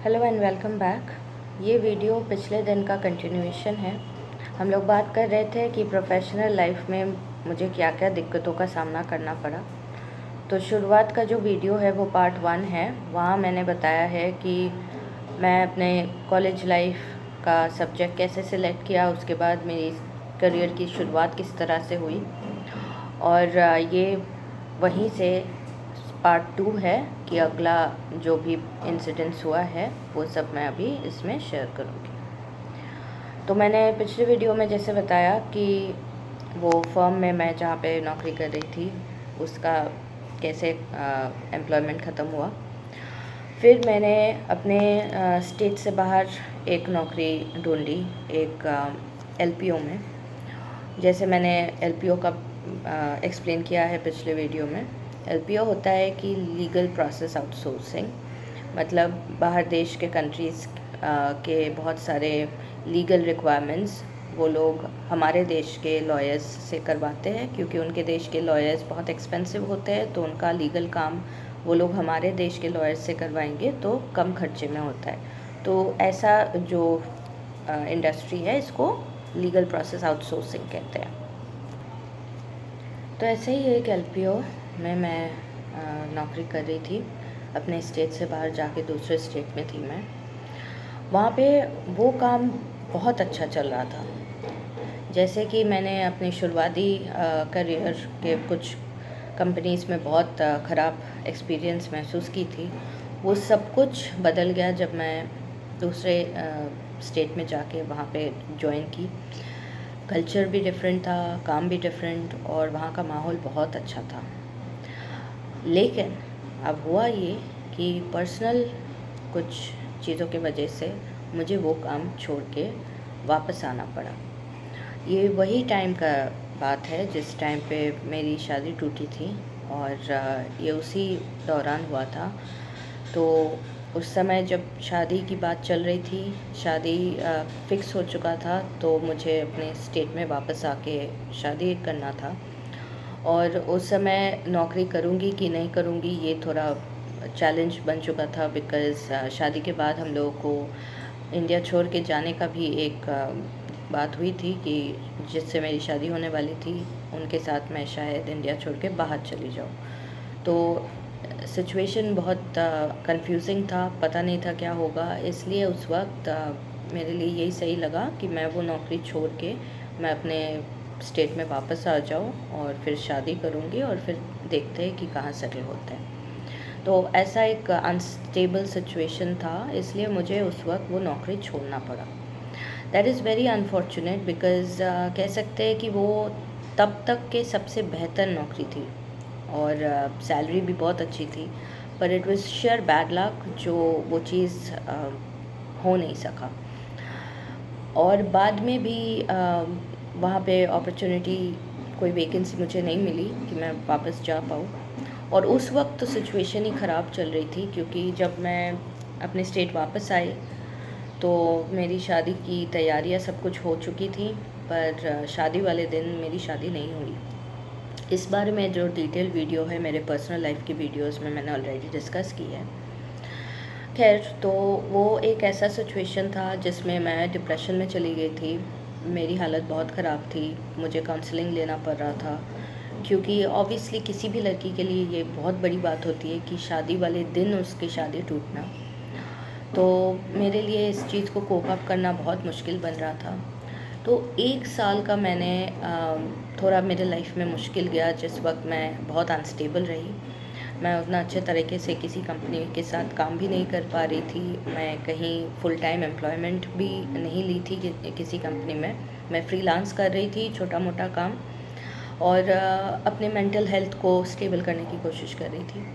Hello and welcome back. ये video पिछले दिन का कंटिन्यूएशन है। हम लोग बात कर रहे थे कि प्रोफेशनल लाइफ में मुझे क्या क्या दिक्कतों का सामना करना पड़ा। तो शुरुआत का जो वीडियो है वो पार्ट 1 है। वहाँ मैंने बताया है कि मैं अपने कॉलेज लाइफ का सब्जेक्ट कैसे सिलेक्ट किया, उसके बाद मेरी करियर की शुरुआत किस तरह से हुई, और ये वहीं से पार्ट 2 है कि अगला जो भी इंसिडेंट्स हुआ है वो सब मैं अभी इसमें शेयर करूँगी। तो मैंने पिछले वीडियो में जैसे बताया कि वो फर्म में मैं जहाँ पे नौकरी कर रही थी उसका कैसे एम्प्लॉयमेंट ख़त्म हुआ। फिर मैंने अपने स्टेट से बाहर एक नौकरी ढूंढी, एक एलपीओ में। जैसे मैंने एलपीओ का एक्सप्लेन किया है पिछले वीडियो में, एलपीओ होता है कि लीगल प्रोसेस आउटसोर्सिंग, मतलब बाहर देश के कंट्रीज़ के बहुत सारे लीगल रिक्वायरमेंट्स वो लोग हमारे देश के लॉयर्स से करवाते हैं, क्योंकि उनके देश के लॉयर्स बहुत एक्सपेंसिव होते हैं, तो उनका लीगल काम वो लोग हमारे देश के लॉयर्स से करवाएंगे तो कम खर्चे में होता है। तो ऐसा जो इंडस्ट्री है इसको लीगल प्रोसेस आउटसोर्सिंग कहते हैं। तो ऐसे ही एक एलपीओ में मैं नौकरी कर रही थी, अपने स्टेट से बाहर जाके दूसरे स्टेट में थी मैं। वहाँ पे वो काम बहुत अच्छा चल रहा था। जैसे कि मैंने अपने शुरुआती करियर के कुछ कंपनीज़ में बहुत ख़राब एक्सपीरियंस महसूस की थी, वो सब कुछ बदल गया जब मैं दूसरे स्टेट में जाके वहाँ पे ज्वाइन की। कल्चर भी डिफरेंट था, काम भी डिफरेंट, और वहाँ का माहौल बहुत अच्छा था। लेकिन अब हुआ ये कि पर्सनल कुछ चीज़ों की वजह से मुझे वो काम छोड़ के वापस आना पड़ा। ये वही टाइम का बात है जिस टाइम पे मेरी शादी टूटी थी, और ये उसी दौरान हुआ था। तो उस समय जब शादी की बात चल रही थी, शादी फ़िक्स हो चुका था, तो मुझे अपने स्टेट में वापस आके शादी करना था। और उस समय नौकरी करूँगी कि नहीं करूँगी ये थोड़ा चैलेंज बन चुका था, बिकॉज़ शादी के बाद हम लोगों को इंडिया छोड़ के जाने का भी एक बात हुई थी कि जिससे मेरी शादी होने वाली थी उनके साथ मैं शायद इंडिया छोड़ के बाहर चली जाऊँ। तो सिचुएशन बहुत कंफ्यूजिंग था, पता नहीं था क्या होगा, इसलिए उस वक्त मेरे लिए यही सही लगा कि मैं वो नौकरी छोड़ के मैं अपने स्टेट में वापस आ जाऊँ और फिर शादी करूँगी और फिर देखते हैं कि कहाँ सेटल होते हैं। तो ऐसा एक अनस्टेबल सिचुएशन था, इसलिए मुझे उस वक्त वो नौकरी छोड़ना पड़ा। That is very unfortunate, because कह सकते हैं कि वो तब तक के सबसे बेहतर नौकरी थी और सैलरी भी बहुत अच्छी थी, पर it was share bad luck जो वो चीज़ हो नहीं सका। और बाद में भी वहाँ पे अपॉर्चुनिटी, कोई वैकेंसी मुझे नहीं मिली कि मैं वापस जा पाऊँ। और उस वक्त तो सिचुएशन ही ख़राब चल रही थी, क्योंकि जब मैं अपने स्टेट वापस आई तो मेरी शादी की तैयारियां सब कुछ हो चुकी थी, पर शादी वाले दिन मेरी शादी नहीं हुई। इस बारे में जो डिटेल वीडियो है मेरे पर्सनल लाइफ की वीडियोस में मैंने ऑलरेडी डिस्कस की है। खैर, तो वो एक ऐसा सिचुएशन था जिसमें मैं डिप्रेशन में चली गई थी। मेरी हालत बहुत ख़राब थी, मुझे काउंसलिंग लेना पड़ रहा था, क्योंकि ऑब्वियसली किसी भी लड़की के लिए ये बहुत बड़ी बात होती है कि शादी वाले दिन उसकी शादी टूटना। तो मेरे लिए इस चीज़ को कोप अप करना बहुत मुश्किल बन रहा था। तो 1 साल का मैंने थोड़ा मेरे लाइफ में मुश्किल गया, जिस वक्त मैं बहुत अनस्टेबल रही। मैं उतना अच्छे तरीके से किसी कंपनी के साथ काम भी नहीं कर पा रही थी, मैं कहीं फुल टाइम एम्प्लॉयमेंट भी नहीं ली थी किसी कंपनी में। मैं फ्रीलांस कर रही थी छोटा मोटा काम, और अपने मेंटल हेल्थ को स्टेबल करने की कोशिश कर रही थी।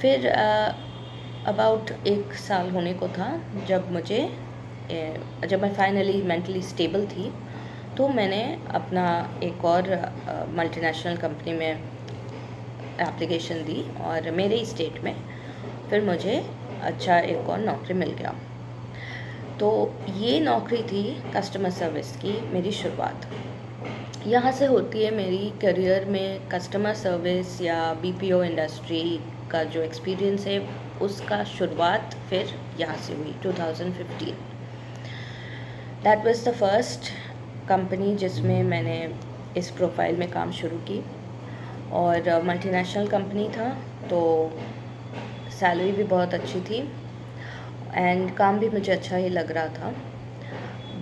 फिर अबाउट 1 साल होने को था जब मैं फाइनली मेंटली स्टेबल थी, तो मैंने अपना एक और मल्टीनेशनल कंपनी में एप्लीकेशन दी, और मेरे ही स्टेट में फिर मुझे अच्छा एक और नौकरी मिल गया। तो ये नौकरी थी कस्टमर सर्विस की मेरी शुरुआत। यहाँ से होती है मेरी करियर में कस्टमर सर्विस या बीपीओ इंडस्ट्री का जो एक्सपीरियंस है उसका शुरुआत फिर यहाँ से हुई 2015। That was the first company जिसमें मैंने इस प्रोफाइल में काम शुरू की, और मल्टीनेशनल कंपनी था, तो सैलरी भी बहुत अच्छी थी एंड काम भी मुझे अच्छा ही लग रहा था।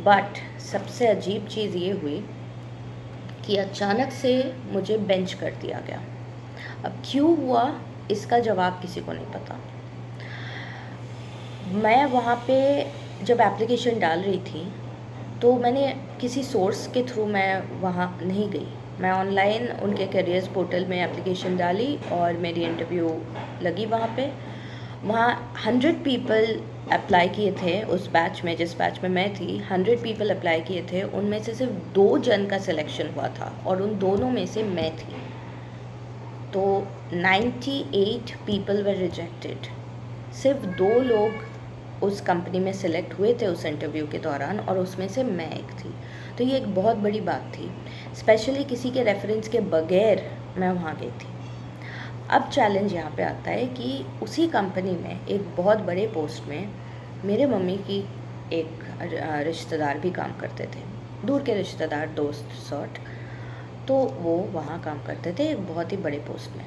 बट सबसे अजीब चीज़ ये हुई कि अचानक से मुझे बेंच कर दिया गया। अब क्यों हुआ इसका जवाब किसी को नहीं पता। मैं वहाँ पे जब एप्लीकेशन डाल रही थी तो मैंने किसी सोर्स के थ्रू मैं वहाँ नहीं गई, मैं ऑनलाइन उनके करियर्स पोर्टल में एप्लीकेशन डाली और मेरी इंटरव्यू लगी वहाँ पे। वहाँ 100 पीपल अप्लाई किए थे उस बैच में, जिस बैच में मैं थी 100 पीपल अप्लाई किए थे, उनमें से सिर्फ 2 जन का सिलेक्शन हुआ था और उन दोनों में से मैं थी। तो 98 पीपल वर रिजेक्टेड, सिर्फ 2 लोग उस कंपनी में सिलेक्ट हुए थे उस इंटरव्यू के दौरान, और उसमें से मैं एक थी। तो ये एक बहुत बड़ी बात थी, स्पेशली किसी के रेफरेंस के बगैर मैं वहाँ गई थी। अब चैलेंज यहाँ पे आता है कि उसी कंपनी में एक बहुत बड़े पोस्ट में मेरे मम्मी की एक रिश्तेदार भी काम करते थे, दूर के रिश्तेदार, दोस्त सॉर्ट। तो वो वहाँ काम करते थे एक बहुत ही बड़े पोस्ट में।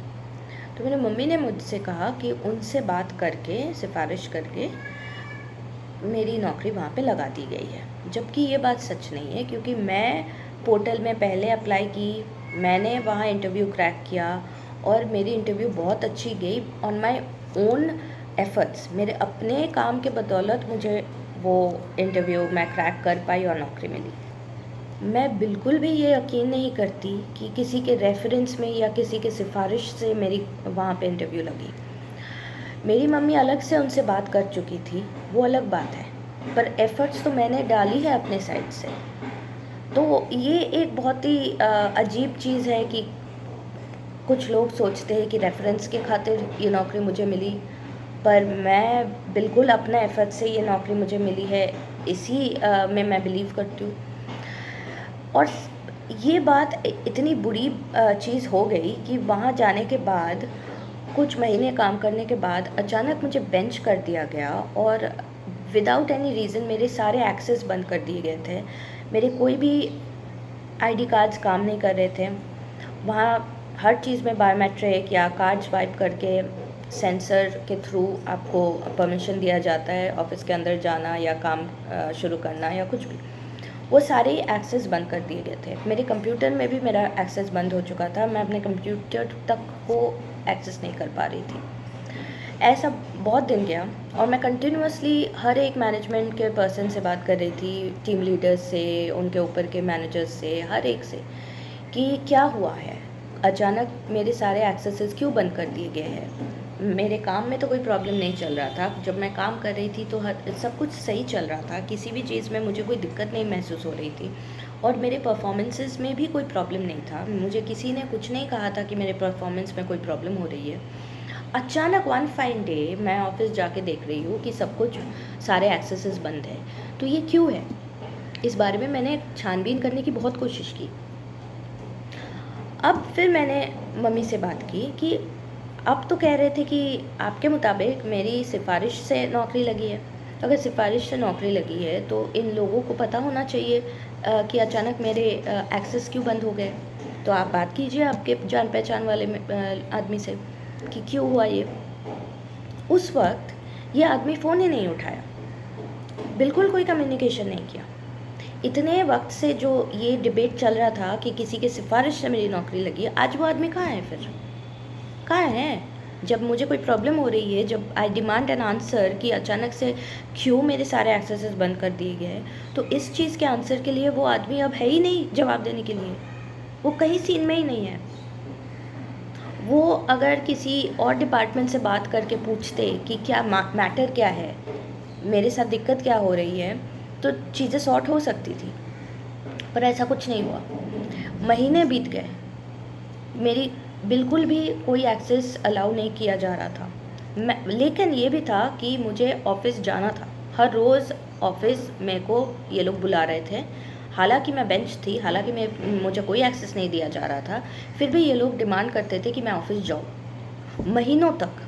तो मेरी मम्मी ने मुझसे कहा कि उनसे बात करके, सिफारिश करके मेरी नौकरी वहाँ पे लगा दी गई है, जबकि ये बात सच नहीं है, क्योंकि मैं पोर्टल में पहले अप्लाई की, मैंने वहाँ इंटरव्यू क्रैक किया और मेरी इंटरव्यू बहुत अच्छी गई ऑन माय ओन एफर्ट्स। मेरे अपने काम के बदौलत मुझे वो इंटरव्यू मैं क्रैक कर पाई और नौकरी मिली। मैं बिल्कुल भी ये यकीन नहीं करती कि किसी के रेफरेंस में या किसी के सिफारिश से मेरी वहाँ पे इंटरव्यू लगी। मेरी मम्मी अलग से उनसे बात कर चुकी थी, वो अलग बात है, पर एफ़र्ट्स तो मैंने डाली है अपने साइड से। तो ये एक बहुत ही अजीब चीज़ है कि कुछ लोग सोचते हैं कि रेफरेंस के खातिर ये नौकरी मुझे मिली, पर मैं बिल्कुल अपना एफ़र्ट से ये नौकरी मुझे मिली है, इसी में मैं बिलीव करती हूँ। और ये बात इतनी बुरी चीज़ हो गई कि वहाँ जाने के बाद कुछ महीने काम करने के बाद अचानक मुझे बेंच कर दिया गया और विदाउट एनी रीज़न मेरे सारे एक्सेस बंद कर दिए गए थे। मेरे कोई भी आईडी कार्ड्स काम नहीं कर रहे थे। वहाँ हर चीज़ में बायोमेट्रिक या कार्ड स्वाइप करके सेंसर के थ्रू आपको परमिशन दिया जाता है ऑफिस के अंदर जाना या काम शुरू करना या कुछ भी। वो सारे एक्सेस बंद कर दिए गए थे। मेरे कंप्यूटर में भी मेरा एक्सेस बंद हो चुका था, मैं अपने कंप्यूटर तक को एक्सेस नहीं कर पा रही थी। ऐसा बहुत दिन गया और मैं कंटिन्यूअसली हर एक मैनेजमेंट के पर्सन से बात कर रही थी, टीम लीडर्स से, उनके ऊपर के मैनेजर्स से, हर एक से, कि क्या हुआ है, अचानक मेरे सारे एक्सेसेस क्यों बंद कर दिए गए हैं। मेरे काम में तो कोई प्रॉब्लम नहीं चल रहा था, जब मैं काम कर रही थी तो सब कुछ सही चल रहा था, किसी भी चीज़ में मुझे कोई दिक्कत नहीं महसूस हो रही थी और मेरे परफॉर्मेंसेस में भी कोई प्रॉब्लम नहीं था। मुझे किसी ने कुछ नहीं कहा था कि मेरे परफॉर्मेंस में कोई प्रॉब्लम हो रही है। अचानक वन फाइन डे मैं ऑफिस जाके देख रही हूँ कि सब कुछ, सारे एक्सेसेस बंद है। तो ये क्यों है, इस बारे में मैंने छानबीन करने की बहुत कोशिश की। अब फिर मैंने मम्मी से बात की कि आप तो कह रहे थे कि आपके मुताबिक मेरी सिफारिश से नौकरी लगी है, अगर सिफारिश से नौकरी लगी है तो इन लोगों को पता होना चाहिए कि अचानक मेरे एक्सेस क्यों बंद हो गए। तो आप बात कीजिए आपके जान पहचान वाले आदमी से कि क्यों हुआ ये। उस वक्त ये आदमी फ़ोन ही नहीं उठाया, बिल्कुल कोई कम्युनिकेशन नहीं किया। इतने वक्त से जो ये डिबेट चल रहा था कि किसी के सिफारिश से मेरी नौकरी लगी, आज वो आदमी कहाँ है, फिर कहाँ है। जब मुझे कोई प्रॉब्लम हो रही है, जब आई डिमांड एन आंसर कि अचानक से क्यों मेरे सारे एक्सेसेस बंद कर दिए गए, तो इस चीज़ के आंसर के लिए वो आदमी अब है ही नहीं जवाब देने के लिए, वो कहीं सीन में ही नहीं है। वो अगर किसी और डिपार्टमेंट से बात करके पूछते कि क्या मैटर क्या है, मेरे साथ दिक्कत क्या हो रही है, तो चीज़ें सॉर्ट हो सकती थी, पर ऐसा कुछ नहीं हुआ। महीने बीत गए, मेरी बिल्कुल भी कोई एक्सेस अलाउ नहीं किया जा रहा था। लेकिन ये भी था कि मुझे ऑफ़िस जाना था, हर रोज़ ऑफ़िस मेरे को ये लोग बुला रहे थे। हालांकि मैं बेंच थी, हालांकि मुझे कोई एक्सेस नहीं दिया जा रहा था, फिर भी ये लोग डिमांड करते थे कि मैं ऑफ़िस जाऊँ, महीनों तक।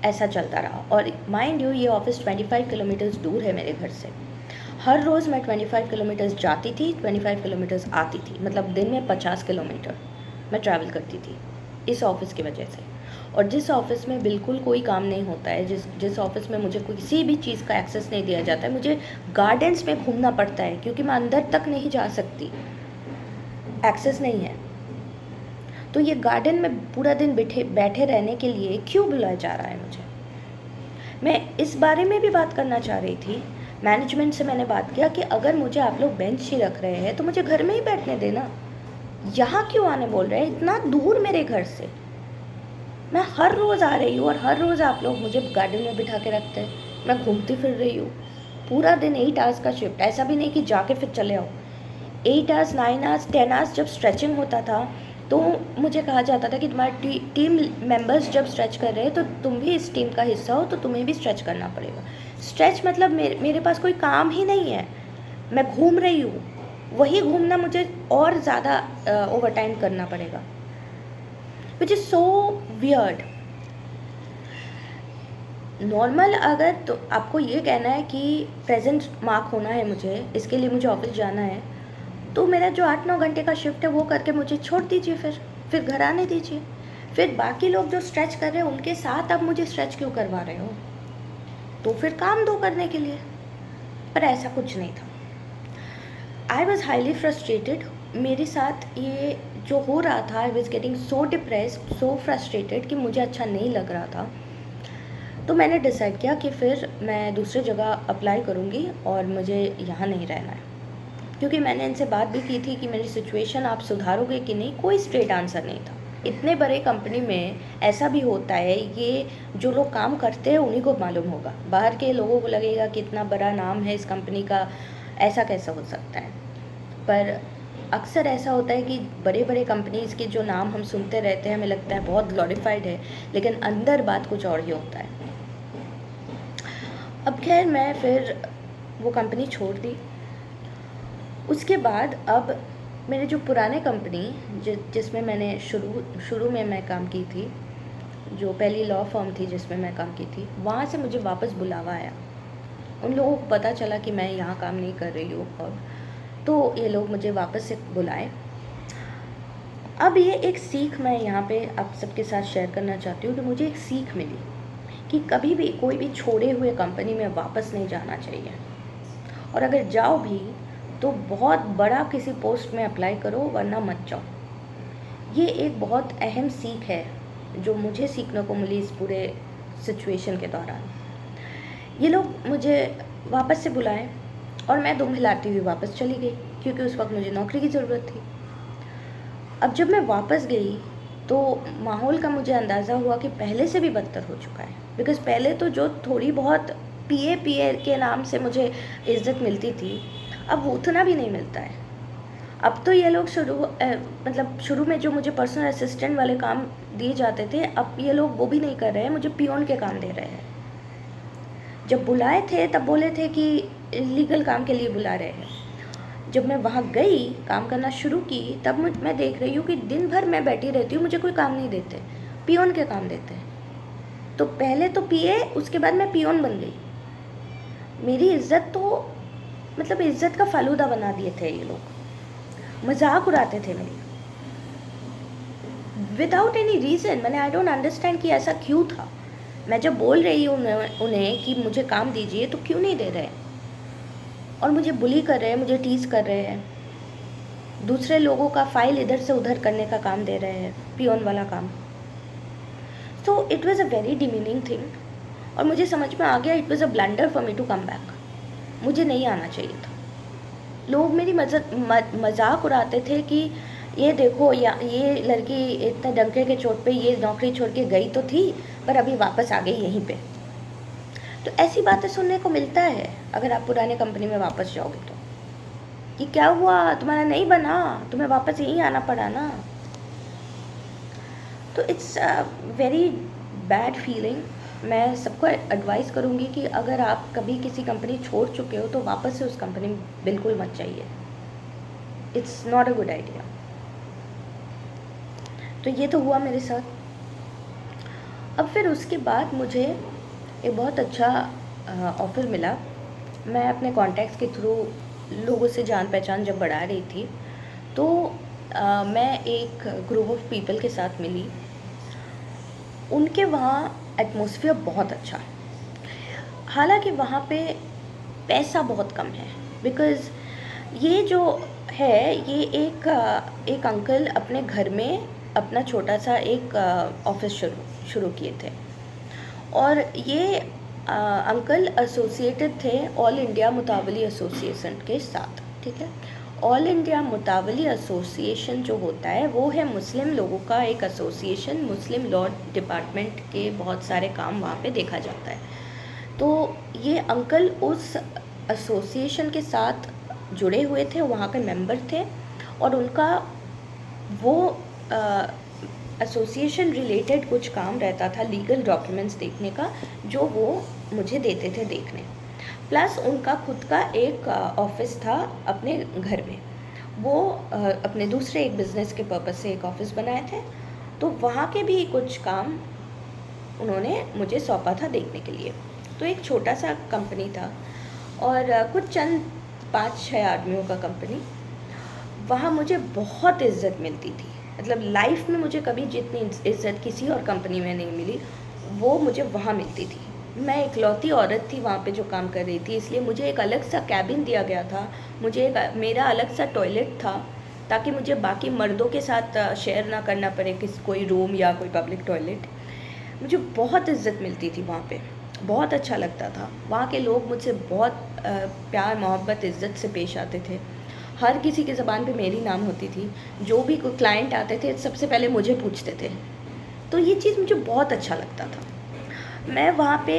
ऐसा चलता रहा। और माइंड यू, ये ऑफिस 25 किलोमीटर्स दूर है मेरे घर से। हर रोज़ मैं 25 किलोमीटर्स जाती थी, 25 किलोमीटर्स आती थी, मतलब दिन में 50 किलोमीटर मैं ट्रैवल करती थी इस ऑफ़िस की वजह से। और जिस ऑफ़िस में बिल्कुल कोई काम नहीं होता है, जिस ऑफ़िस में मुझे किसी भी चीज़ का एक्सेस नहीं दिया जाता है, मुझे गार्डन्स में घूमना पड़ता है क्योंकि मैं अंदर तक नहीं जा सकती, एक्सेस नहीं है। तो ये गार्डन में पूरा दिन बैठे रहने के लिए क्यों बुलाया जा रहा है मुझे? मैं इस बारे में भी बात करना चाह रही थी। मैनेजमेंट से मैंने बात किया कि अगर मुझे आप लोग बेंच ही रख रहे हैं तो मुझे घर में ही बैठने देना, यहाँ क्यों आने बोल रहे हैं इतना दूर मेरे घर से? मैं हर रोज़ आ रही हूँ और हर रोज़ आप लोग मुझे गार्डन में बिठा के रखते हैं। मैं घूमती फिर रही हूँ पूरा दिन, 8 आवर्स का शिफ्ट, ऐसा भी नहीं कि जाके फिर चले आओ। 8 आवर्स, 9 आवर्स, 10 आवर्स जब स्ट्रेचिंग होता था तो मुझे कहा जाता था कि तुम्हारे टीम मेंबर्स जब स्ट्रेच कर रहे हैं तो तुम भी इस टीम का हिस्सा हो, तो तुम्हें भी स्ट्रेच करना पड़ेगा। स्ट्रेच मतलब मेरे पास कोई काम ही नहीं है, मैं घूम रही हूँ, वही घूमना मुझे और ज़्यादा ओवर टाइम करना पड़ेगा, which is so weird. Normal अगर तो आपको ये कहना है कि प्रेजेंट मार्क होना है मुझे, इसके लिए मुझे ऑफिस जाना है, तो मेरा जो 8-9 घंटे का शिफ्ट है वो करके मुझे छोड़ दीजिए, फिर घर आने दीजिए। फिर बाकी लोग जो स्ट्रेच कर रहे हैं उनके साथ आप मुझे स्ट्रेच क्यों करवा रहे हो? तो फिर काम दो करने के लिए। पर ऐसा कुछ नहीं था। I was highly frustrated. मेरे साथ ये जो हो रहा था, I was getting so depressed, so frustrated कि मुझे अच्छा नहीं लग रहा था। तो मैंने डिसाइड किया कि फिर मैं दूसरी जगह अप्लाई करूँगी और मुझे यहाँ नहीं रहना है, क्योंकि मैंने इनसे बात भी की थी कि मेरी सिचुएशन आप सुधारोगे कि नहीं। कोई स्ट्रेट आंसर नहीं था। इतने बड़े कंपनी में ऐसा भी होता है, ये जो लोग काम करते हैं उन्हीं को मालूम होगा, बाहर के लोगों को लगेगा कि इतना बड़ा नाम है इस कंपनी का, ऐसा कैसा हो सकता है। पर अक्सर ऐसा होता है कि बड़े बड़े कंपनीज़ के जो नाम हम सुनते रहते हैं, हमें लगता है बहुत ग्लोरीफाइड है, लेकिन अंदर बात कुछ और ही होता है। अब खैर मैं फिर वो कंपनी छोड़ दी। उसके बाद अब मेरे जो पुराने कंपनी जिसमें मैंने शुरू में मैं काम की थी, जो पहली लॉ फर्म थी जिसमें मैं काम की थी, वहाँ से मुझे वापस बुलावा आया। उन लोगों को पता चला कि मैं यहाँ काम नहीं कर रही हूँ, और तो ये लोग मुझे वापस से बुलाए। अब ये एक सीख मैं यहाँ पे आप सबके साथ शेयर करना चाहती हूँ कि मुझे एक सीख मिली कि कभी भी कोई भी छोड़े हुए कंपनी में वापस नहीं जाना चाहिए, और अगर जाओ भी तो बहुत बड़ा किसी पोस्ट में अप्लाई करो, वरना मत जाओ। ये एक बहुत अहम सीख है जो मुझे सीखने को मिली इस पूरे सिचुएशन के दौरान। ये लोग मुझे वापस से बुलाए और मैं दुम हिलाती हुई वापस चली गई, क्योंकि उस वक्त मुझे नौकरी की ज़रूरत थी। अब जब मैं वापस गई तो माहौल का मुझे अंदाज़ा हुआ कि पहले से भी बदतर हो चुका है। बिकॉज़ पहले तो जो थोड़ी बहुत पीए के नाम से मुझे इज़्ज़त मिलती थी, अब वो उतना भी नहीं मिलता है। अब तो ये लोग शुरू में जो मुझे पर्सनल असिस्टेंट वाले काम दिए जाते थे, अब ये लोग वो भी नहीं कर रहे हैं, मुझे पियोन के काम दे रहे हैं। जब बुलाए थे तब बोले थे कि लीगल काम के लिए बुला रहे हैं। जब मैं वहाँ गई, काम करना शुरू की, तब मैं देख रही हूँ कि दिन भर मैं बैठी रहती हूँ, मुझे कोई काम नहीं देते, पियोन के काम देते हैं। तो पहले तो पीए, उसके बाद मैं पियोन बन गई। मेरी इज्जत तो मतलब इज्जत का फालूदा बना दिए थे ये लोग, मजाक उड़ाते थे मेरी विदाउट एनी रीज़न। मैंने आई डोंट अंडरस्टैंड कि ऐसा क्यों था। मैं जब बोल रही हूँ उन्हें कि मुझे काम दीजिए, तो क्यों नहीं दे रहे, और मुझे बुली कर रहे हैं, मुझे टीज़ कर रहे हैं, दूसरे लोगों का फाइल इधर से उधर करने का काम दे रहे हैं, पियोन वाला काम। So it was a very demeaning thing, और मुझे समझ में आ गया it was a blunder for me to come back. मुझे नहीं आना चाहिए था। लोग मेरी मजाक उड़ाते थे कि ये देखो, या ये लड़की इतने डंके के चोट पे ये नौकरी छोड़ के गई तो थी, पर अभी वापस आ गई यहीं पे। तो ऐसी बातें सुनने को मिलता है अगर आप पुराने कंपनी में वापस जाओगे तो, कि क्या हुआ, तुम्हारा नहीं बना, तुम्हें वापस यहीं आना पड़ा ना। तो it's a very bad feeling. मैं सबको एडवाइस करूँगी कि अगर आप कभी किसी कंपनी छोड़ चुके हो तो वापस से उस कंपनी में बिल्कुल मत जाइए। It's not a good idea. तो ये तो हुआ मेरे साथ। अब फिर उसके बाद मुझे एक बहुत अच्छा ऑफ़र मिला। मैं अपने कॉन्टैक्ट्स के थ्रू लोगों से जान पहचान जब बढ़ा रही थी, तो मैं एक ग्रुप ऑफ पीपल के साथ मिली। उनके वहाँ एटमॉस्फेयर बहुत अच्छा, हालांकि वहाँ पे पैसा बहुत कम है। बिकॉज़ ये जो है, ये एक अंकल अपने घर में अपना छोटा सा एक ऑफिस शुरू किए थे। और ये अंकल एसोसिएटेड थे ऑल इंडिया मुतावली एसोसिएशन के साथ, ठीक है। ऑल इंडिया मुतावली एसोसिएशन जो होता है वो है मुस्लिम लोगों का एक एसोसिएशन। मुस्लिम लॉ डिपार्टमेंट के बहुत सारे काम वहाँ पे देखा जाता है। तो ये अंकल उस एसोसिएशन के साथ जुड़े हुए थे, वहाँ के मेंबर थे, और उनका वो एसोसिएशन रिलेटेड कुछ काम रहता था, लीगल डॉक्यूमेंट्स देखने का, जो वो मुझे देते थे देखने। प्लस उनका खुद का एक ऑफिस था अपने घर में। वो अपने दूसरे एक बिज़नेस के पर्पज़ से एक ऑफिस बनाए थे, तो वहाँ के भी कुछ काम उन्होंने मुझे सौंपा था देखने के लिए। तो एक छोटा सा कंपनी था, और कुछ चंद 5-6 आदमियों का कंपनी। वहाँ मुझे बहुत इज़्ज़त मिलती थी, मतलब लाइफ में मुझे कभी जितनी इज़्ज़त किसी और कंपनी में नहीं मिली, वो मुझे वहाँ मिलती थी। मैं इकलौती औरत थी वहाँ पे जो काम कर रही थी, इसलिए मुझे एक अलग सा कैबिन दिया गया था। मुझे मेरा अलग सा टॉयलेट था, ताकि मुझे बाकी मर्दों के साथ शेयर ना करना पड़े कोई रूम या कोई पब्लिक टॉयलेट। मुझे बहुत इज़्ज़त मिलती थी वहाँ पे, बहुत अच्छा लगता था। वहाँ के लोग मुझसे बहुत प्यार मोहब्बत इज़्ज़त से पेश आते थे। हर किसी की ज़बान पे मेरी नाम होती थी। जो भी कोई क्लाइंट आते थे सबसे पहले मुझे पूछते थे। तो ये चीज़ मुझे बहुत अच्छा लगता था। मैं वहाँ पे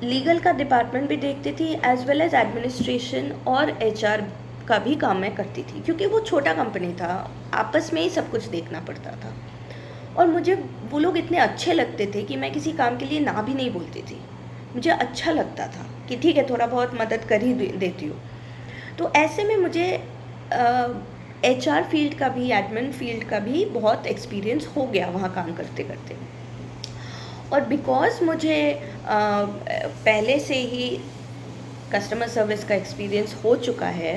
लीगल का डिपार्टमेंट भी देखती थी, एज़ वेल एज़ एडमिनिस्ट्रेशन और एचआर का भी काम मैं करती थी, क्योंकि वो छोटा कंपनी था, आपस में ही सब कुछ देखना पड़ता था। और मुझे वो लोग इतने अच्छे लगते थे कि मैं किसी काम के लिए ना भी नहीं बोलती थी। मुझे अच्छा लगता था कि ठीक है, थोड़ा बहुत मदद कर ही देती हूँ। तो ऐसे में मुझे एचआर फील्ड का भी, एडमिन फील्ड का भी बहुत एक्सपीरियंस हो गया वहाँ काम करते करते। और बिकॉज़ मुझे पहले से ही कस्टमर सर्विस का एक्सपीरियंस हो चुका है,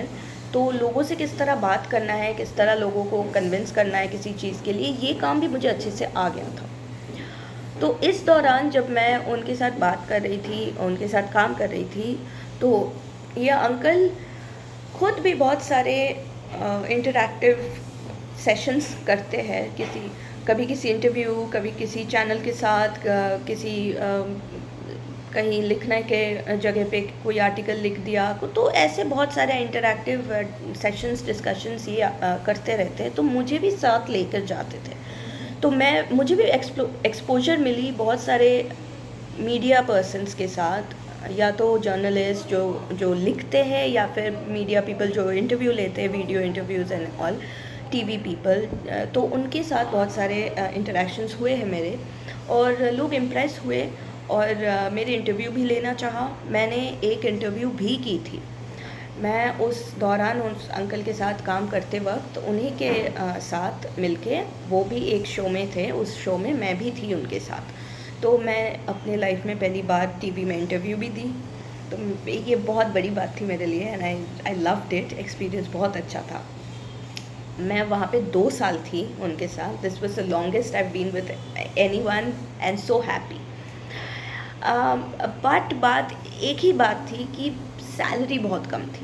तो लोगों से किस तरह बात करना है, किस तरह लोगों को कन्विंस करना है किसी चीज़ के लिए, ये काम भी मुझे अच्छे से आ गया था। तो इस दौरान जब मैं उनके साथ बात कर रही थी, उनके साथ काम कर रही थी, तो ये अंकल खुद भी बहुत सारे इंटरैक्टिव सेशंस करते हैं। कभी किसी इंटरव्यू, कभी किसी चैनल के साथ, किसी कहीं लिखने के जगह पे कोई आर्टिकल लिख दिया, तो ऐसे बहुत सारे इंटरैक्टिव सेशंस, डिस्कशंस ये करते रहते हैं। तो मुझे भी साथ लेकर जाते थे। तो मुझे भी एक्सपोजर मिली बहुत सारे मीडिया पर्सन्स के साथ, या तो जर्नलिस्ट जो लिखते हैं, या फिर मीडिया पीपल जो इंटरव्यू लेते हैं, video interviews and all, TV people. तो उनके साथ बहुत सारे इंटरेक्शंस हुए हैं मेरे, और लोग इम्प्रेस हुए और मेरे इंटरव्यू भी लेना चाहा। मैंने एक इंटरव्यू भी की थी। मैं उस दौरान उस अंकल के साथ काम करते वक्त उन्हीं के साथ मिलके, वो भी एक शो में थे, उस शो में मैं भी थी उनके साथ। तो मैं अपने लाइफ में पहली बार टीवी में इंटरव्यू भी दी। तो ये बहुत बड़ी बात थी मेरे लिए, and I loved it. Experience बहुत अच्छा था। मैं वहाँ पे 2 साल थी उनके साथ। This was the longest I have been with anyone, and so happy. But बात एक ही बात थी कि सैलरी बहुत कम थी।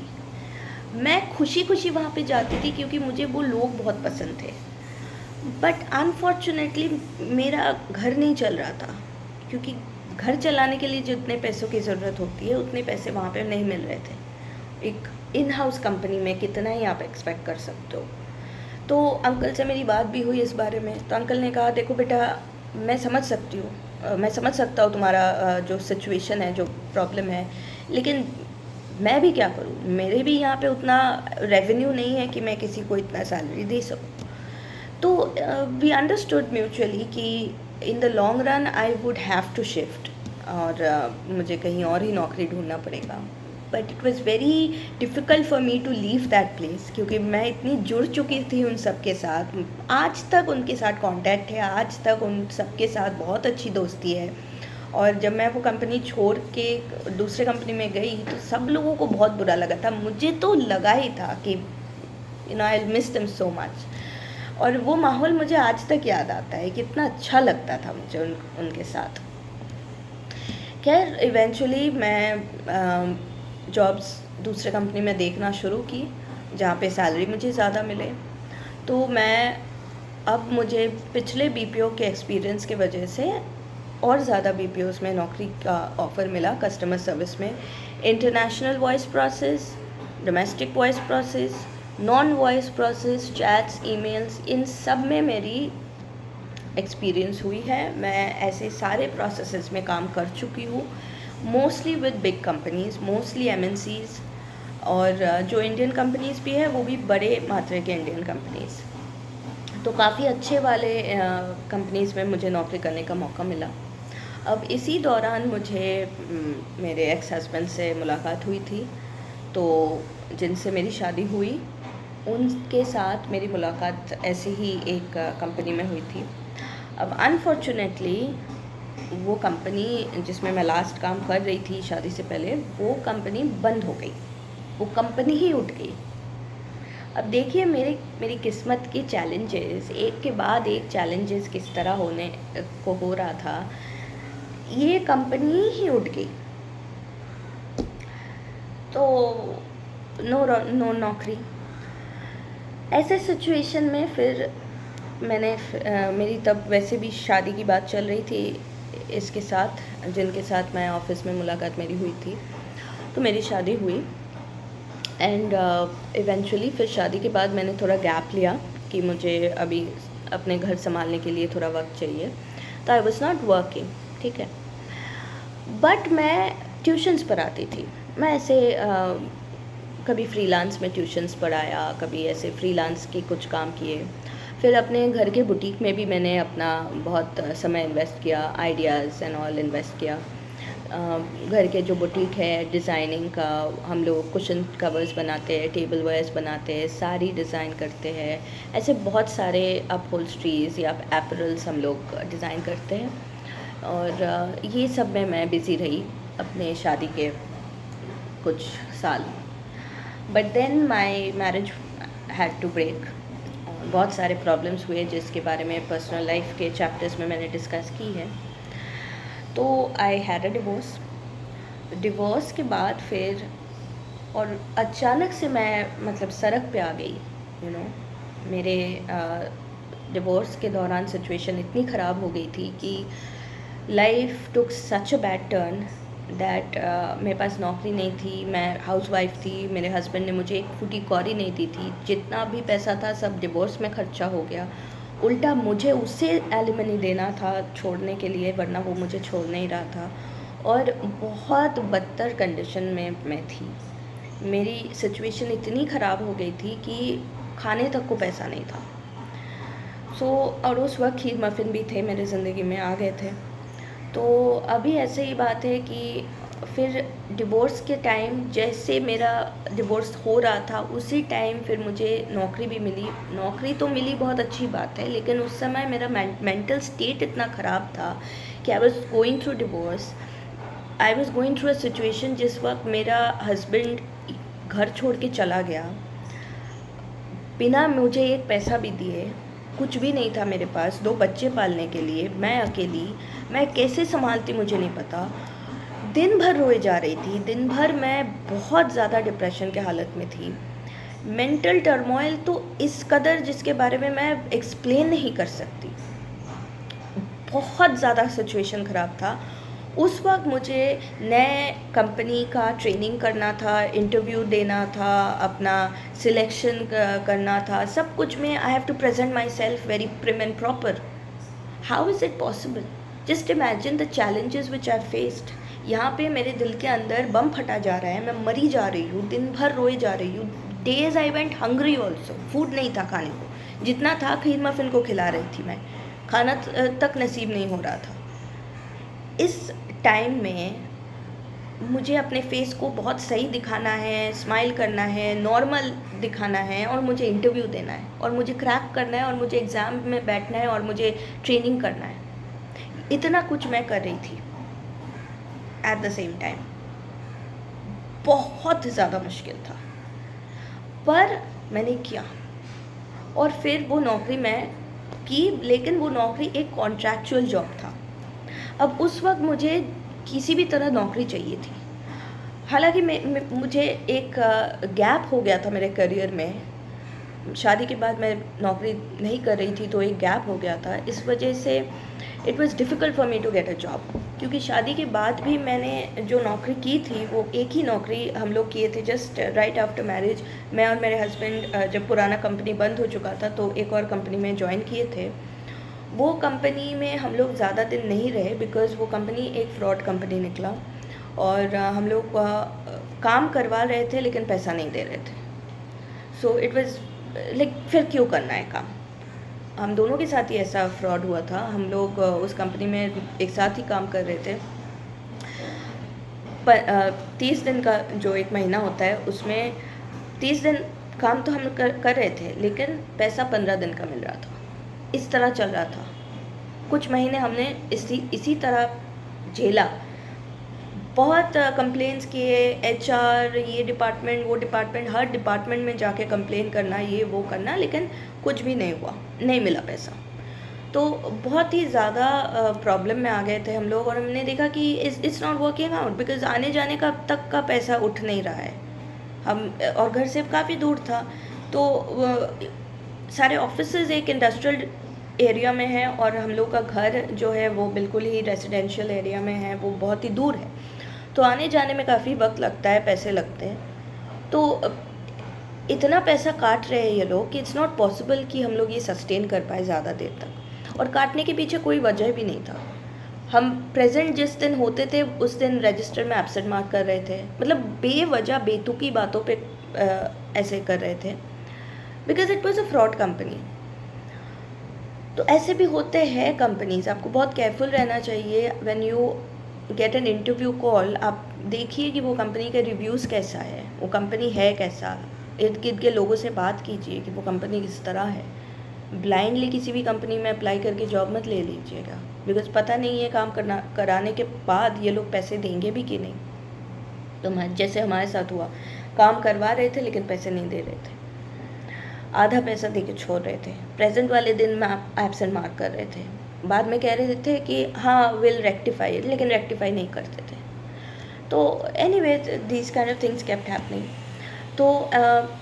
मैं खुशी खुशी वहाँ पे जाती थी क्योंकि मुझे वो लोग बहुत पसंद थे। बट अनफॉर्चुनेटली मेरा घर नहीं चल रहा था, क्योंकि घर चलाने के लिए जितने पैसों की ज़रूरत होती है उतने पैसे वहाँ पे नहीं मिल रहे थे। एक इन हाउस कंपनी में कितना ही आप एक्सपेक्ट कर सकते हो। तो अंकल से मेरी बात भी हुई इस बारे में। तो अंकल ने कहा, देखो बेटा, मैं समझ सकती हूँ, मैं समझ सकता हूँ तुम्हारा जो सिचुएशन है, जो प्रॉब्लम है, लेकिन मैं भी क्या करूँ, मेरे भी यहाँ पे उतना रेवेन्यू नहीं है कि मैं किसी को इतना सैलरी दे सकूँ। तो वी अंडरस्टूड म्यूचुअली कि in the long run I would have to shift, और मुझे कहीं और ही नौकरी ढूंढना पड़ेगा। But it was very difficult for me to leave that place, क्योंकि मैं इतनी जुड़ चुकी थी उन सब के साथ। आज तक उनके साथ कांटेक्ट है, आज तक उन सब के साथ बहुत अच्छी दोस्ती है। और जब मैं वो कंपनी छोड़ के दूसरे कंपनी में गई तो सब लोगों को बहुत बुरा लगा था। मुझे तो लगा ही था कि I miss them so much. और वो माहौल मुझे आज तक याद आता है, कितना अच्छा लगता था मुझे उनके साथ। खैर इवेंचुअली मैं जॉब्स दूसरे कंपनी में देखना शुरू की जहाँ पे सैलरी मुझे ज़्यादा मिले। तो मैं अब मुझे पिछले बीपीओ के एक्सपीरियंस के वजह से और ज़्यादा बीपीओज़ में नौकरी का ऑफ़र मिला कस्टमर सर्विस में। International voice process, domestic voice process, non voice process, chats, emails, इन सब में मेरी एक्सपीरियंस हुई है। मैं ऐसे सारे प्रोसेसेस में काम कर चुकी हूँ, mostly with big companies, mostly MNCs, और जो इंडियन कंपनीज़ भी है वो भी बड़े मात्रा के इंडियन कंपनीज़। तो काफ़ी अच्छे वाले कंपनीज़ में मुझे नौकरी करने का मौका मिला। अब इसी दौरान मुझे मेरे एक्स हस्बैंड से मुलाकात हुई थी, तो जिनसे मेरी शादी हुई उनके साथ मेरी मुलाकात ऐसे ही एक कंपनी में हुई थी। अब अनफॉर्चुनेटली वो कंपनी जिसमें मैं लास्ट काम कर रही थी शादी से पहले, वो कंपनी बंद हो गई, वो कंपनी ही उठ गई। अब देखिए मेरी किस्मत के चैलेंजेस, एक के बाद एक चैलेंजेस किस तरह होने को हो रहा था। ये कंपनी ही उठ गई, तो नो नौकरी। ऐसे सिचुएशन में फिर मैंने मेरी तब वैसे भी शादी की बात चल रही थी इसके साथ, जिनके साथ मैं ऑफिस में मुलाकात मेरी हुई थी, तो मेरी शादी हुई। एंड इवेंचुअली फिर शादी के बाद मैंने थोड़ा गैप लिया कि मुझे अभी अपने घर संभालने के लिए थोड़ा वक्त चाहिए, तो आई वॉज नॉट वर्किंग, ठीक है। बट मैं ट्यूशन्स पढ़ाती थी। मैं ऐसे कभी फ्रीलांस में ट्यूशन्स पढ़ाया, कभी ऐसे फ्रीलांस के कुछ काम किए। फिर अपने घर के बुटीक में भी मैंने अपना बहुत समय इन्वेस्ट किया, आइडियाज़ एंड ऑल इन्वेस्ट किया। घर के जो बुटीक है डिज़ाइनिंग का, हम लोग कुशन कवर्स बनाते हैं, टेबल वेयर्स बनाते हैं, साड़ी डिज़ाइन करते हैं, ऐसे बहुत सारे अपहोल्स्ट्रीज़ या एपरल्स हम लोग डिज़ाइन करते हैं। और ये सब में मैं बिज़ी रही अपने शादी के कुछ साल। But then my marriage had to break. बहुत सारे प्रॉब्लम्स हुए जिसके बारे में पर्सनल लाइफ के चैप्टर्स में मैंने डिस्कस की है। तो आई हैड अ डिवोर्स के बाद फिर, और अचानक से मैं मतलब सड़क पे आ गई, मेरे डिवोर्स के दौरान सिचुएशन इतनी ख़राब हो गई थी कि life took such a bad turn that मेरे पास नौकरी नहीं थी, मैं हाउसवाइफ थी। मेरे हस्बैंड ने मुझे एक फूटी कौड़ी नहीं दी थी, जितना भी पैसा था सब डिवोर्स में खर्चा हो गया। उल्टा मुझे उससे एलिमनी देना था छोड़ने के लिए, वरना वो मुझे छोड़ नहीं रहा था। और बहुत बदतर कंडीशन में मैं थी, मेरी सिचुएशन इतनी ख़राब हो गई थी कि खाने तक को पैसा नहीं था। और उस वक्त खीर मफ़िन भी थे मेरे ज़िंदगी में, आ गए थे। तो अभी ऐसे ही बात है कि फिर डिवोर्स के टाइम, जैसे मेरा डिवोर्स हो रहा था उसी टाइम फिर मुझे नौकरी भी मिली। नौकरी तो मिली, बहुत अच्छी बात है, लेकिन उस समय मेरा मेंटल स्टेट इतना ख़राब था कि I was going through divorce, I was going through a situation जिस वक्त मेरा हस्बैंड घर छोड़ के चला गया, बिना मुझे एक पैसा भी दिए, कुछ भी नहीं था मेरे पास, 2 बच्चे पालने के लिए, मैं अकेली, मैं कैसे संभालती मुझे नहीं पता। दिन भर रोए जा रही थी, दिन भर मैं बहुत ज़्यादा डिप्रेशन के हालत में थी। मेंटल टर्मोइल तो इस कदर जिसके बारे में मैं एक्सप्लेन नहीं कर सकती, बहुत ज़्यादा सिचुएशन ख़राब था। उस वक्त मुझे नए कंपनी का ट्रेनिंग करना था, इंटरव्यू देना था, अपना सिलेक्शन करना था, सब कुछ में I have to present myself very prim and proper. How is it possible? Just imagine the challenges which I faced. यहाँ पे मेरे दिल के अंदर बम फटा जा रहा है, मैं मरी जा रही हूँ, दिन भर रोए जा रही हूँ। Days I went hungry also, food नहीं था खाने को, जितना था खीर मफिन को खिला रही थी मैं, खाना तक नसीब नहीं हो रहा था। इस टाइम में मुझे अपने फेस को बहुत सही दिखाना है, स्माइल करना है, नॉर्मल दिखाना है, और मुझे इंटरव्यू देना है, और मुझे क्रैक करना है, और मुझे एग्ज़ाम में बैठना है, और मुझे ट्रेनिंग करना है। इतना कुछ मैं कर रही थी एट द सेम टाइम। बहुत ज़्यादा मुश्किल था, पर मैंने किया, और फिर वो नौकरी मैं की, लेकिन वो नौकरी एक कॉन्ट्रैक्चुअल जॉब था। अब उस वक्त मुझे किसी भी तरह नौकरी चाहिए थी। हालांकि मुझे एक गैप हो गया था मेरे करियर में। शादी के बाद मैं नौकरी नहीं कर रही थी, तो एक गैप हो गया था। इस वजह से it was difficult for me to get a job, क्योंकि शादी के बाद भी मैंने जो नौकरी की थी वो एक ही नौकरी हम लोग किए थे जस्ट राइट आफ्टर मैरिज। मैं और मेरे हस्बैंड जब पुराना कंपनी बंद हो चुका था तो एक और कंपनी में ज्वाइन किए थे। वो कंपनी में हम लोग ज़्यादा दिन नहीं रहे, बिकॉज़ वो कंपनी एक फ्रॉड कंपनी निकला, और हम लोग काम करवा रहे थे लेकिन पैसा नहीं दे रहे थे। सो इट वाज लाइक, फिर क्यों करना है काम। हम दोनों के साथ ही ऐसा फ्रॉड हुआ था। हम लोग उस कंपनी में एक साथ ही काम कर रहे थे, पर 30 दिन का जो एक महीना होता है उसमें 30 दिन काम तो हम कर रहे थे, लेकिन पैसा 15 दिन का मिल रहा था। इस तरह चल रहा था। कुछ महीने हमने इसी तरह झेला। बहुत कंप्लेंट्स किए, एचआर, ये डिपार्टमेंट, वो डिपार्टमेंट, हर डिपार्टमेंट में जाके कंप्लेन करना, ये वो करना, लेकिन कुछ भी नहीं हुआ, नहीं मिला पैसा। तो बहुत ही ज़्यादा प्रॉब्लम में आ गए थे हम लोग, और हमने देखा कि it's not working out, because आने जाने का तक का पैसा उठ नहीं रहा है। हम और घर से काफ़ी दूर था, तो सारे ऑफिसेज एक इंडस्ट्रियल एरिया में है, और हम लोग का घर जो है वो बिल्कुल ही रेजिडेंशियल एरिया में है, वो बहुत ही दूर है। तो आने जाने में काफ़ी वक्त लगता है, पैसे लगते हैं। तो इतना पैसा काट रहे हैं ये लोग कि इट्स नॉट पॉसिबल कि हम लोग ये सस्टेन कर पाए ज़्यादा देर तक। और काटने के पीछे कोई वजह भी नहीं था। हम प्रेजेंट जिस दिन होते थे उस दिन रजिस्टर में एब्सेंट मार्क कर रहे थे, मतलब बेवजह बेतुकी बातों पे ऐसे कर रहे थे, because it was a fraud company. तो ऐसे भी होते हैं कंपनीज, आपको बहुत केयरफुल रहना चाहिए। When you get an interview call, आप देखिए कि वो कंपनी का रिव्यूज़ कैसा है, वो कंपनी है कैसा, इर्द गिर्द के लोगों से बात कीजिए कि वो कंपनी किस तरह है। ब्लाइंडली किसी भी कंपनी में अप्लाई करके जॉब मत ले लीजिएगा, बिकॉज पता नहीं है काम कराने के बाद ये लोग पैसे देंगे भी कि नहीं। तो जैसे हमारे साथ हुआ, काम करवा रहे थे लेकिन पैसे नहीं दे रहे थे, आधा पैसा दे के छोड़ रहे थे, प्रेजेंट वाले दिन में एब्सेंट मार्क कर रहे थे, बाद में कह रहे थे कि हाँ विल रेक्टिफाई, लेकिन रेक्टिफाई नहीं करते थे। तो anyway these kind of things kept happening. तो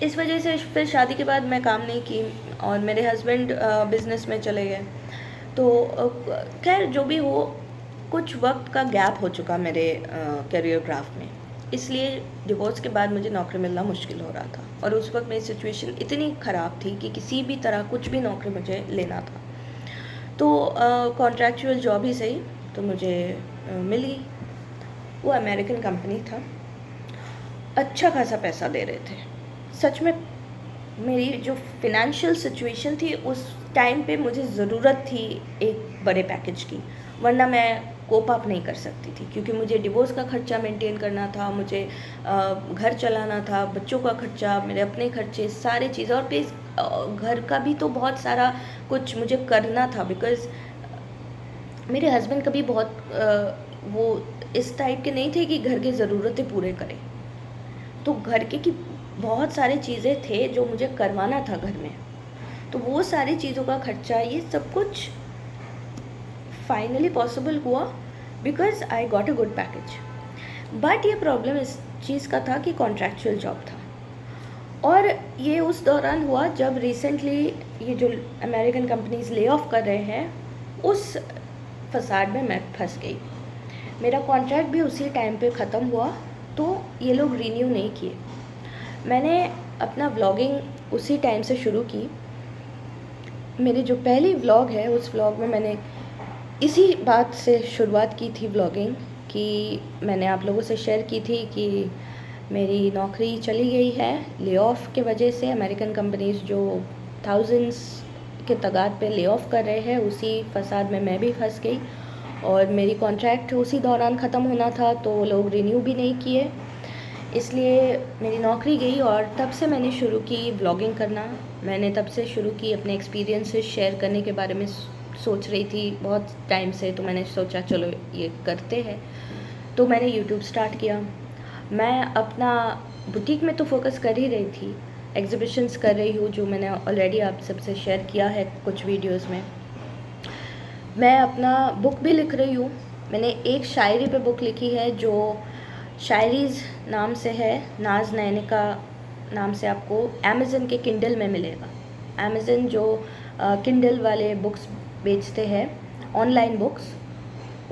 इस वजह से फिर शादी के बाद मैं काम नहीं की, और मेरे हस्बैंड बिज़नेस में चले गए। तो खैर जो भी हो, कुछ वक्त का गैप हो चुका मेरे करियर ग्राफ में, इसलिए डिवोर्स के बाद मुझे नौकरी मिलना मुश्किल हो रहा था। और उस वक्त मेरी सिचुएशन इतनी ख़राब थी कि किसी भी तरह कुछ भी नौकरी मुझे लेना था। तो कॉन्ट्रैक्चुअल जॉब ही सही तो मुझे मिल गई। वो अमेरिकन कंपनी था, अच्छा खासा पैसा दे रहे थे। सच में मेरी जो फिनेंशियल सिचुएशन थी उस टाइम पे मुझे ज़रूरत थी एक बड़े पैकेज की, वरना मैं कोप अप नहीं कर सकती थी, क्योंकि मुझे डिवोर्स का खर्चा मेंटेन करना था, मुझे घर चलाना था, बच्चों का खर्चा, मेरे अपने खर्चे, सारी चीज़ें, और प्लीज़ घर का भी तो बहुत सारा कुछ मुझे करना था, बिकॉज़ मेरे हस्बैंड कभी बहुत वो इस टाइप के नहीं थे कि घर की ज़रूरतें पूरे करें। तो घर की बहुत सारी चीज़ें थे जो मुझे करवाना था घर में, तो वो सारी चीज़ों का खर्चा, ये सब कुछ फाइनली पॉसिबल हुआ because I got a good package. But ये प्रॉब्लम इस चीज़ का था कि कॉन्ट्रैक्चुअल जॉब था, और ये उस दौरान हुआ जब रिसेंटली ये जो अमेरिकन कंपनीज ले ऑफ कर रहे हैं, उस फसाद में मैं फंस गई। मेरा कॉन्ट्रैक्ट भी उसी टाइम पे ख़त्म हुआ, तो ये लोग रीन्यू नहीं किए। मैंने अपना व्लॉगिंग उसी टाइम से शुरू की। मेरी जो पहली व्लॉग है उस व्लॉग में मैंने इसी बात से शुरुआत की थी व्लॉगिंग, कि मैंने आप लोगों से शेयर की थी कि मेरी नौकरी चली गई है ले ऑफ के वजह से। अमेरिकन कंपनीज जो थाउजेंड्स के तादाद पे ले ऑफ कर रहे हैं, उसी फसाद में मैं भी फंस गई। और मेरी कॉन्ट्रैक्ट उसी दौरान ख़त्म होना था, तो वो लोग रिन्यू भी नहीं किए, इसलिए मेरी नौकरी गई। और तब से मैंने शुरू की व्लॉगिंग करना। मैंने तब से शुरू की अपने एक्सपीरियंसेस शेयर करने के बारे में सोच रही थी बहुत टाइम से, तो मैंने सोचा चलो ये करते हैं, तो मैंने यूट्यूब स्टार्ट किया। मैं अपना बुटीक में तो फोकस कर ही रही थी, एग्जीबिशंस कर रही हूँ जो मैंने ऑलरेडी आप सबसे शेयर किया है कुछ वीडियोस में। मैं अपना बुक भी लिख रही हूँ। मैंने एक शायरी पे बुक लिखी है जो शायरीज़ नाम से है, नाज नैनिका नाम से, आपको अमेज़न के किंडल में मिलेगा। अमेज़न जो किंडल वाले बुक्स बेचते हैं, ऑनलाइन बुक्स,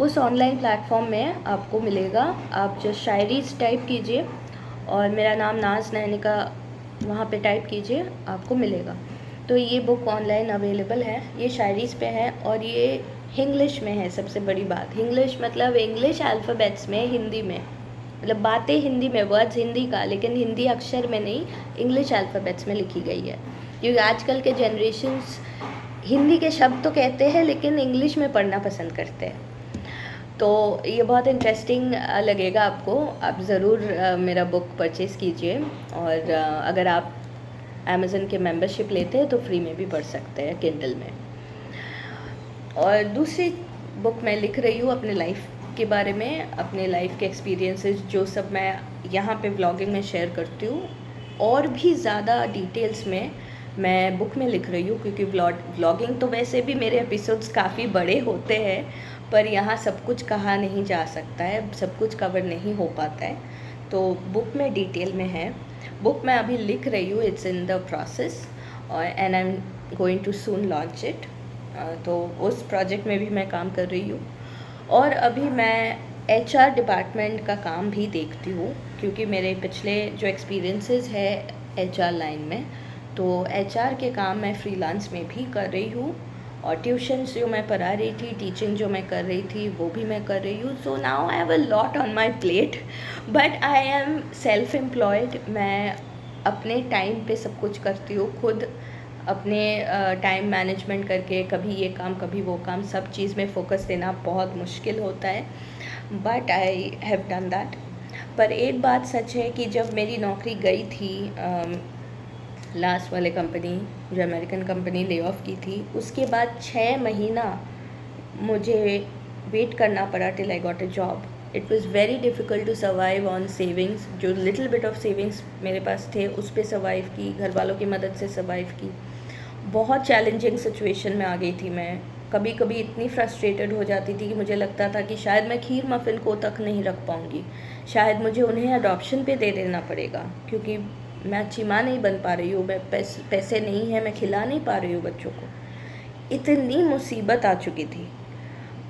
उस ऑनलाइन प्लेटफॉर्म में आपको मिलेगा। आप जो शायरीज़ टाइप कीजिए और मेरा नाम नाज नैनिका वहाँ पे टाइप कीजिए, आपको मिलेगा। तो ये बुक ऑनलाइन अवेलेबल है, ये शायरीज़ पे है और ये इंग्लिश में है। सबसे बड़ी बात, इंग्लिश मतलब इंग्लिश अल्फ़ाबेट्स में, हिंदी में, मतलब बातें हिंदी में, वर्ड्स हिंदी का, लेकिन हिंदी अक्षर में नहीं, इंग्लिश अल्फ़ाबेट्स में लिखी गई है। क्योंकि आजकल के जनरेशन्स हिंदी के शब्द तो कहते हैं लेकिन इंग्लिश में पढ़ना पसंद करते हैं। तो ये बहुत इंटरेस्टिंग लगेगा आपको। आप ज़रूर मेरा बुक परचेज़ कीजिए, और अगर आप अमेज़न के मेंबरशिप लेते हैं तो फ्री में भी पढ़ सकते हैं किंडल में। और दूसरी बुक मैं लिख रही हूँ अपने लाइफ के बारे में, अपने लाइफ के एक्सपीरियंसेस जो सब मैं यहाँ पे व्लॉगिंग में शेयर करती हूँ, और भी ज़्यादा डिटेल्स में मैं बुक में लिख रही हूँ। क्योंकि व्लॉगिंग तो वैसे भी मेरे एपिसोड्स काफ़ी बड़े होते हैं, पर यहाँ सब कुछ कहा नहीं जा सकता है, सब कुछ कवर नहीं हो पाता है, तो बुक में डिटेल में है। बुक मैं अभी लिख रही हूँ, it's in the process, and I am going too soon launch it. तो उस प्रोजेक्ट में भी मैं काम कर रही हूँ। और अभी मैं HR डिपार्टमेंट का काम भी देखती हूँ, क्योंकि मेरे पिछले जो एक्सपीरियंसेस है HR लाइन में, तो HR के काम मैं फ्रीलांस में भी कर रही हूँ। और ट्यूशन्स जो मैं पढ़ा रही थी, टीचिंग जो मैं कर रही थी, वो भी मैं कर रही हूँ। So now I have a lot on my plate, but I am self employed. मैं अपने टाइम पे सब कुछ करती हूँ खुद, अपने टाइम मैनेजमेंट करके, कभी ये काम कभी वो काम, सब चीज़ में फ़ोकस देना बहुत मुश्किल होता है, but I have done that. पर एक बात सच है कि जब मेरी नौकरी गई थी, लास्ट वाले कंपनी जो अमेरिकन कंपनी ले ऑफ की थी, उसके बाद 6 महीना मुझे वेट करना पड़ा till I got a job. It was very difficult to survive on savings. जो लिटिल बिट ऑफ सेविंग्स मेरे पास थे उस पर सर्वाइव की, घर वालों की मदद से सर्वाइव की। बहुत चैलेंजिंग सिचुएशन में आ गई थी मैं। कभी कभी इतनी फ्रस्ट्रेटेड हो जाती थी कि मुझे लगता था कि शायद मैं खीर मफ़िन को तक नहीं रख पाऊँगी, शायद मुझे उन्हें अडॉप्शन पे दे देना पड़ेगा, क्योंकि मैं अच्छी माँ नहीं बन पा रही हूँ, मैं पैसे नहीं हैं, मैं खिला नहीं पा रही हूँ बच्चों को। इतनी मुसीबत आ चुकी थी।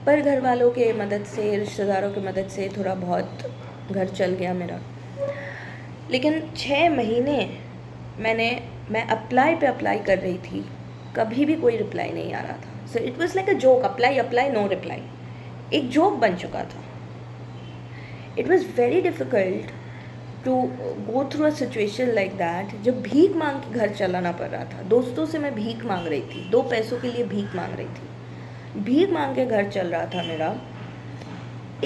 पर घर वालों के मदद से, रिश्तेदारों की मदद से थोड़ा बहुत घर चल गया मेरा। लेकिन 6 महीने मैं अप्लाई कर रही थी, कभी भी कोई रिप्लाई नहीं आ रहा था। So it was like a joke, apply no reply, एक जोक बन चुका था। It was very difficult to go through a situation like that, जब भीख मांग के घर चलाना पड़ रहा था। दोस्तों से मैं भीख मांग रही थी, 2 पैसों के लिए भीख मांग रही थी, भीख मांग के घर चल रहा था मेरा।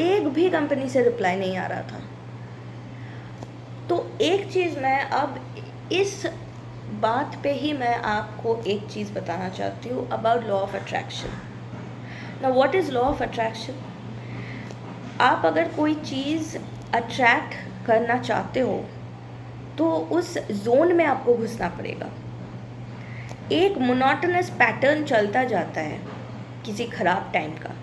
एक भी कंपनी से रिप्लाई नहीं आ रहा था। तो एक चीज़ मैं अब इस बात पे ही मैं आपको एक चीज़ बताना चाहती हूँ about law of attraction. Now what is law of attraction? आप अगर कोई चीज़ अट्रैक्ट करना चाहते हो तो उस जोन में आपको घुसना पड़ेगा। एक मोनोटोनस पैटर्न चलता जाता है किसी ख़राब टाइम का,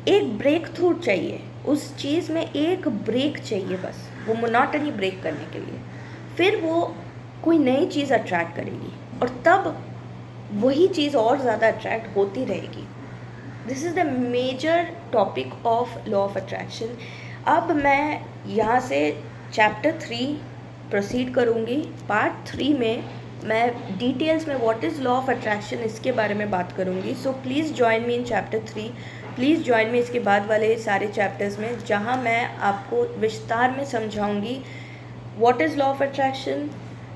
एक ब्रेक थ्रू चाहिए, उस चीज़ में एक ब्रेक चाहिए बस, वो मोनोटनी ब्रेक करने के लिए। फिर वो कोई नई चीज़ अट्रैक्ट करेगी और तब वही चीज़ और ज़्यादा अट्रैक्ट होती रहेगी। This is the major topic of law of attraction. अब मैं यहाँ से चैप्टर 3 प्रोसीड करूँगी। पार्ट 3 में मैं डिटेल्स में what is law of attraction इसके बारे में बात करूँगी। So please join me in chapter 3, please join me इसके बाद वाले सारे चैप्टर्स में, जहाँ मैं आपको विस्तार में समझाऊँगी what is law of attraction,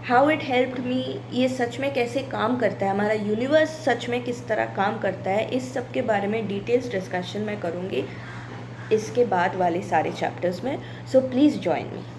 how it helped me, ये सच में कैसे काम करता है, हमारा यूनिवर्स सच में किस तरह काम करता है, इस सब के बारे में डिटेल्स डिस्कशन मैं करूँगी इसके बाद वाले सारे चैप्टर्स में. So please join me.